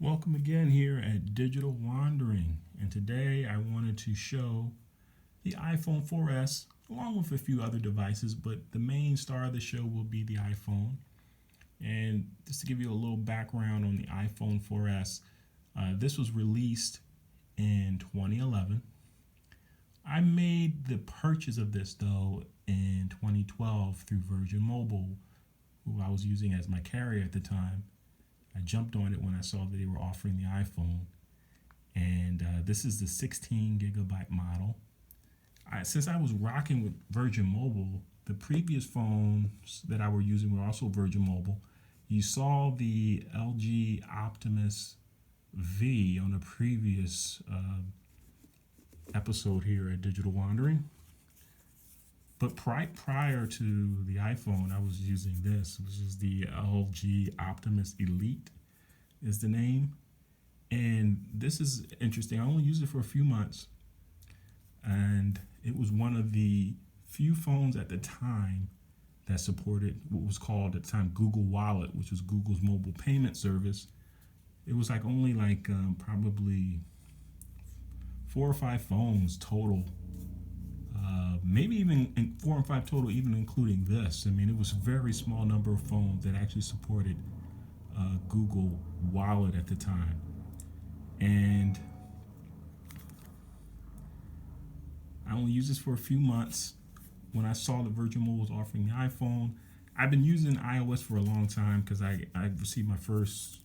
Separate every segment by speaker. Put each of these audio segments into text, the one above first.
Speaker 1: Welcome again here at Digital Wandering, and today I wanted to show the iPhone 4S along with a few other devices, but the main star of the show will be the iPhone. And just to give you a little background on the iPhone 4S, this was released in 2011. I made the purchase of this though in 2012 through Virgin Mobile, who I was using as my carrier at the time. I jumped on it when I saw that they were offering the iPhone, and this is the 16 gigabyte model. Since I was rocking with Virgin Mobile, the previous phones that I were using were also Virgin Mobile. You saw the LG Optimus V on a previous episode here at Digital Wandering. But prior to the iPhone, I was using this, which is the LG Optimus Elite is the name. And this is interesting. I only used it for a few months. And it was one of the few phones at the time that supported what was called at the time gWallet, which was Google's mobile payment service. It was probably 4 or 5 phones total. Maybe even 4 and 5 total, even including this. I mean, it was a very small number of phones that actually supported Google Wallet at the time. And I only used this for a few months. When I saw that Virgin Mobile was offering the iPhone, I've been using iOS for a long time because I received my first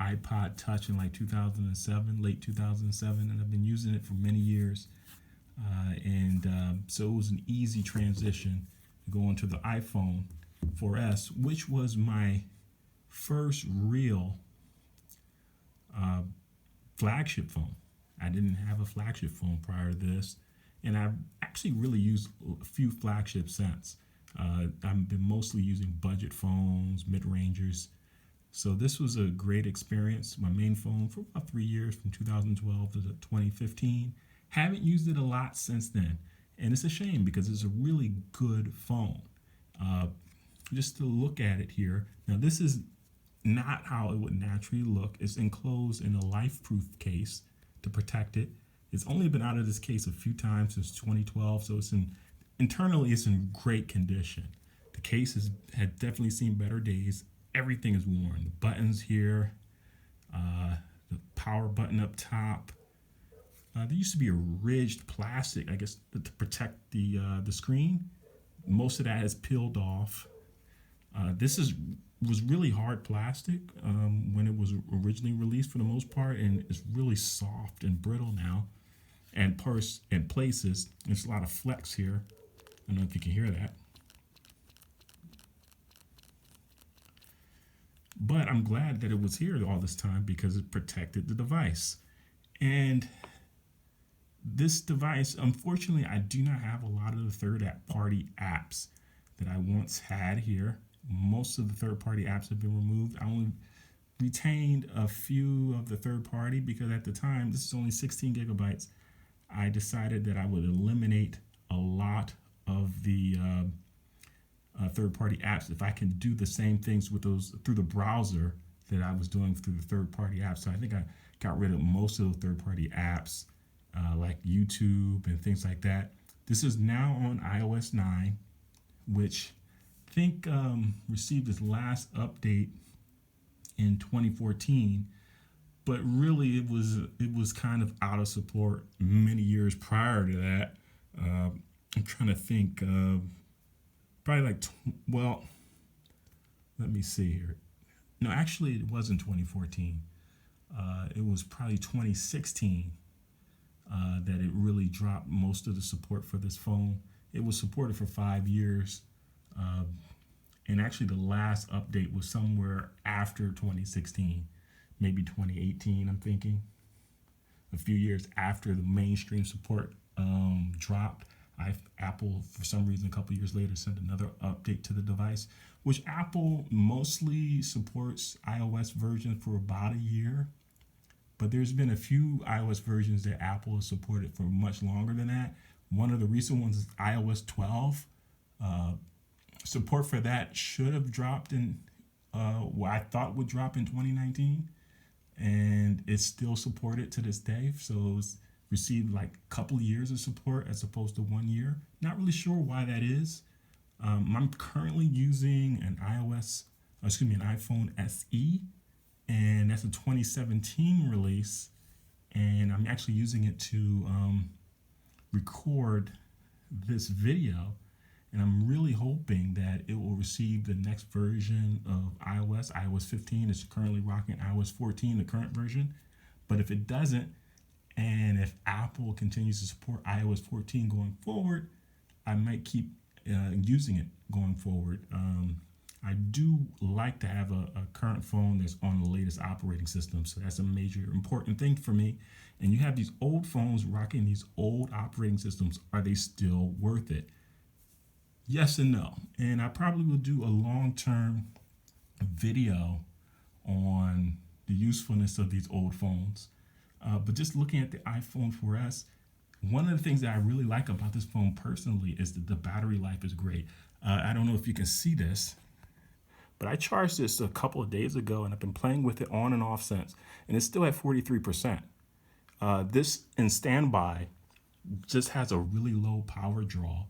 Speaker 1: iPod Touch in like 2007, late 2007, and I've been using it for many years. So it was an easy transition going to the iPhone 4S, which was my first real flagship phone. I didn't have a flagship phone prior to this, and I've actually really used a few flagships since. I've been mostly using budget phones, mid-rangers. So this was a great experience. My main phone for about 3 years, from 2012 to 2015. Haven't used it a lot since then, and it's a shame because it's a really good phone. Just to look at it here, now this is not how it would naturally look. It's enclosed in a life-proof case to protect it. It's only been out of this case a few times since 2012, so internally it's in great condition. The case had definitely seen better days. Everything is worn. The buttons here, the power button up top. There used to be a ridged plastic, I guess, to protect the screen. Most of that has peeled off. This was really hard plastic when it was originally released for the most part, and it's really soft and brittle now. And in places, there's a lot of flex here. I don't know if you can hear that. But I'm glad that it was here all this time because it protected the device. And this device, unfortunately, I do not have a lot of the third-party apps that I once had here. Most of the third-party apps have been removed. I only retained a few of the third-party because at the time, this is only 16 gigabytes. I decided that I would eliminate a lot of the third-party apps if I can do the same things with those through the browser that I was doing through the third-party apps. So I think I got rid of most of the third-party apps like YouTube and things like that. This is now on iOS 9, which I think received its last update in 2014. But really, it was kind of out of support many years prior to that. I'm trying to think. Probably let me see here. No, actually, it wasn't 2014. It was probably 2016 that it really dropped most of the support for this phone. It was supported for 5 years. And actually, the last update was somewhere after 2016. Maybe 2018, I'm thinking. A few years after the mainstream support dropped, Apple, for some reason, a couple years later, sent another update to the device, which Apple mostly supports iOS versions for about a year. But there's been a few iOS versions that Apple has supported for much longer than that. One of the recent ones is iOS 12. Support for that should have dropped in what I thought would drop in 2019. and it's still supported to this day. So it's received like a couple of years of support as opposed to 1 year. Not really sure why that is. I'm currently using an iPhone SE, and that's a 2017 release, and I'm actually using it to record this video, and I'm really hoping that it will receive the next version of iOS 15. It's currently rocking iOS 14, the current version. But if it doesn't, and if Apple continues to support iOS 14 going forward, I might keep using it going forward. I do like to have a current phone that's on the latest operating system, so that's a major important thing for me. And you have these old phones rocking these old operating systems. Are they still worth it? Yes and no. And I probably will do a long-term video on the usefulness of these old phones. But just looking at the iPhone 4S, one of the things that I really like about this phone personally is that the battery life is great. I don't know if you can see this, but I charged this a couple of days ago, and I've been playing with it on and off since, and it's still at 43%. This in standby just has a really low power draw,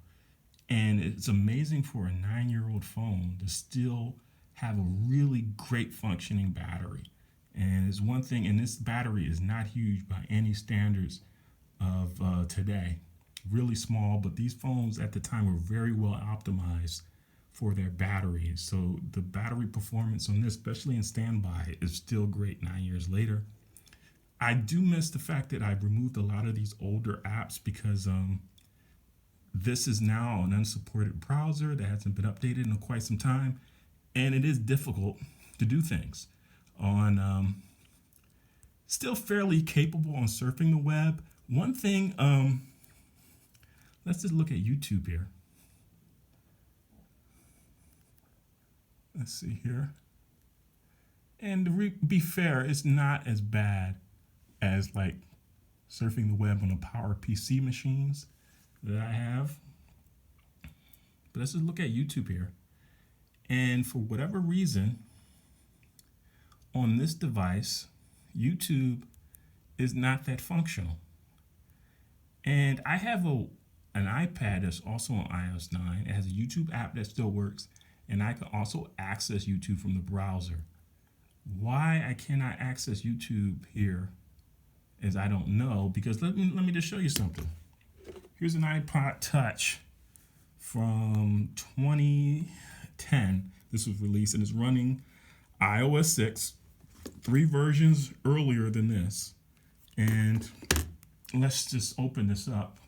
Speaker 1: and it's amazing for a 9-year-old phone to still have a really great functioning battery. And it's one thing, and this battery is not huge by any standards of today. Really small, but these phones at the time were very well optimized for their batteries. So the battery performance on this, especially in standby, is still great 9 years later. I do miss the fact that I've removed a lot of these older apps because this is now an unsupported browser that hasn't been updated in quite some time, and it is difficult to do things on. Still fairly capable on surfing the web. One thing, let's just look at YouTube here. Let's see here. And to be fair, it's not as bad as like surfing the web on the power PC machines that I have. But let's just look at YouTube here. And for whatever reason, on this device, YouTube is not that functional. And I have an iPad that's also on iOS 9. It has a YouTube app that still works, and I can also access YouTube from the browser. Why I cannot access YouTube here is I don't know, because let me just show you something. Here's an iPod Touch from 2010. This was released, and it's running iOS 6, 3 versions earlier than this. And let's just open this up.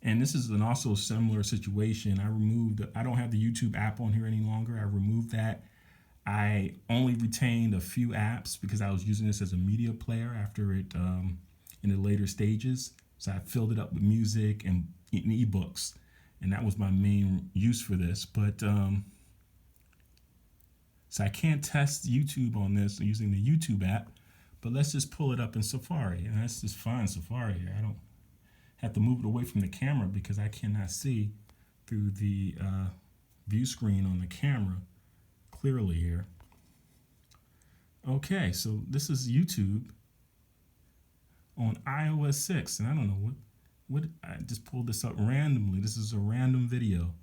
Speaker 1: And this is an also similar situation. I don't have the YouTube app on here any longer. I removed that. I only retained a few apps because I was using this as a media player after it in the later stages. So I filled it up with music and ebooks, and that was my main use for this. But so I can't test YouTube on this using the YouTube app, but let's just pull it up in Safari, and let's just find Safari here. I don't have to move it away from the camera because I cannot see through the view screen on the camera clearly here. Okay, so this is YouTube on iOS 6, and I don't know what I just pulled this up randomly. This is a random video.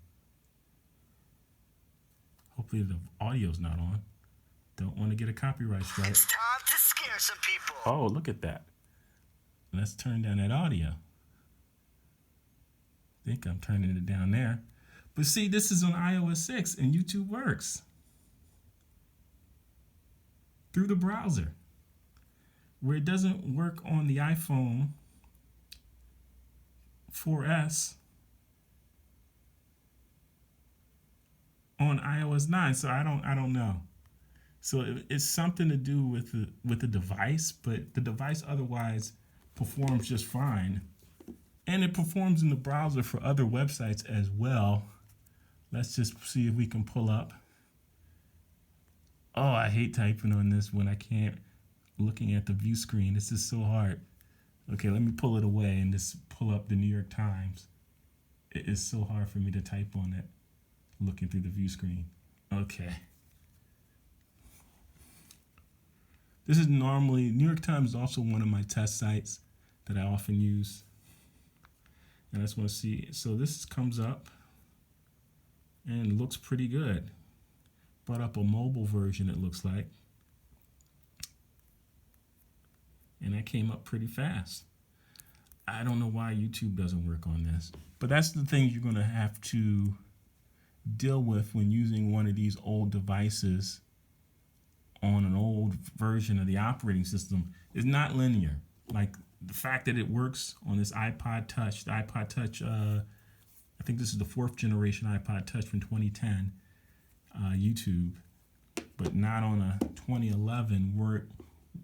Speaker 1: Hopefully the audio's not on. Don't want to get a copyright strike.
Speaker 2: It's time to scare some people.
Speaker 1: Oh, look at that. Let's turn down that audio. I think I'm turning it down there. But see, this is on iOS 6 and YouTube works through the browser, where it doesn't work on the iPhone 4S on iOS 9. So I don't know. So it's something to do with the device, but the device otherwise performs just fine. And it performs in the browser for other websites as well. Let's just see if we can pull up. Oh, I hate typing on this when I can't, looking at the view screen. This is so hard. Okay, let me pull it away and just pull up the New York Times. It is so hard for me to type on it, looking through the view screen. Okay. This is normally, New York Times is also one of my test sites that I often use. And I just want to see. So this comes up and looks pretty good. Brought up a mobile version, it looks like. And that came up pretty fast. I don't know why YouTube doesn't work on this. But that's the thing you're going to have to deal with when using one of these old devices on an old version of the operating system. Is not linear. Like the fact that it works on this iPod Touch, the iPod Touch, I think this is the 4th generation iPod Touch from 2010, YouTube, but not on a 2011. We're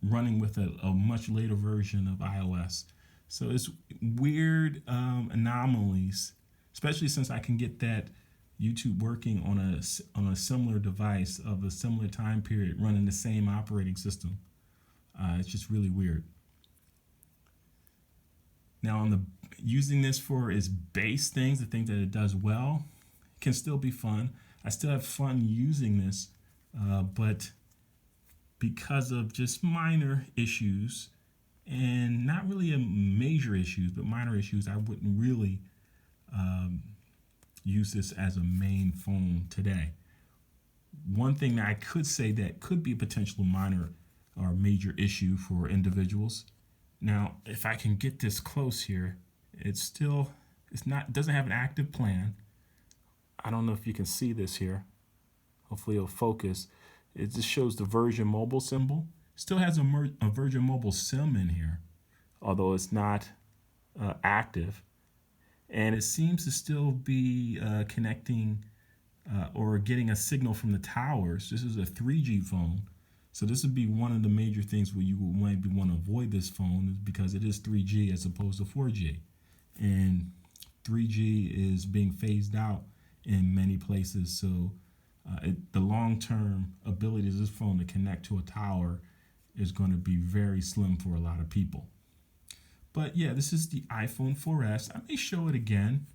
Speaker 1: running with a much later version of iOS. So it's weird anomalies, especially since I can get that YouTube working on a similar device of a similar time period running the same operating system. It's just really weird. Now, using this for its base things, the things that it does well, can still be fun. I still have fun using this, but because of just minor issues, and not really major issues, but minor issues, I wouldn't really use this as a main phone today. One thing that I could say that could be a potential minor or major issue for individuals. Now, if I can get this close here, it doesn't have an active plan. I don't know if you can see this here. Hopefully it'll focus. It just shows the Virgin Mobile symbol. Still has a Virgin Mobile SIM in here, although it's not active. And it seems to still be connecting or getting a signal from the towers. This is a 3G phone. So this would be one of the major things where you would maybe want to avoid this phone, because it is 3G as opposed to 4G. And 3G is being phased out in many places. So the long-term ability of this phone to connect to a tower is going to be very slim for a lot of people. But yeah, this is the iPhone 4S. I may show it again,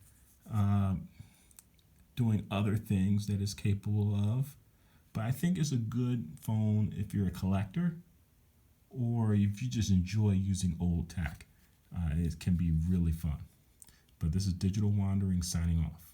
Speaker 1: doing other things that it's capable of. But I think it's a good phone if you're a collector or if you just enjoy using old tech. It can be really fun. But this is Digital Wandering signing off.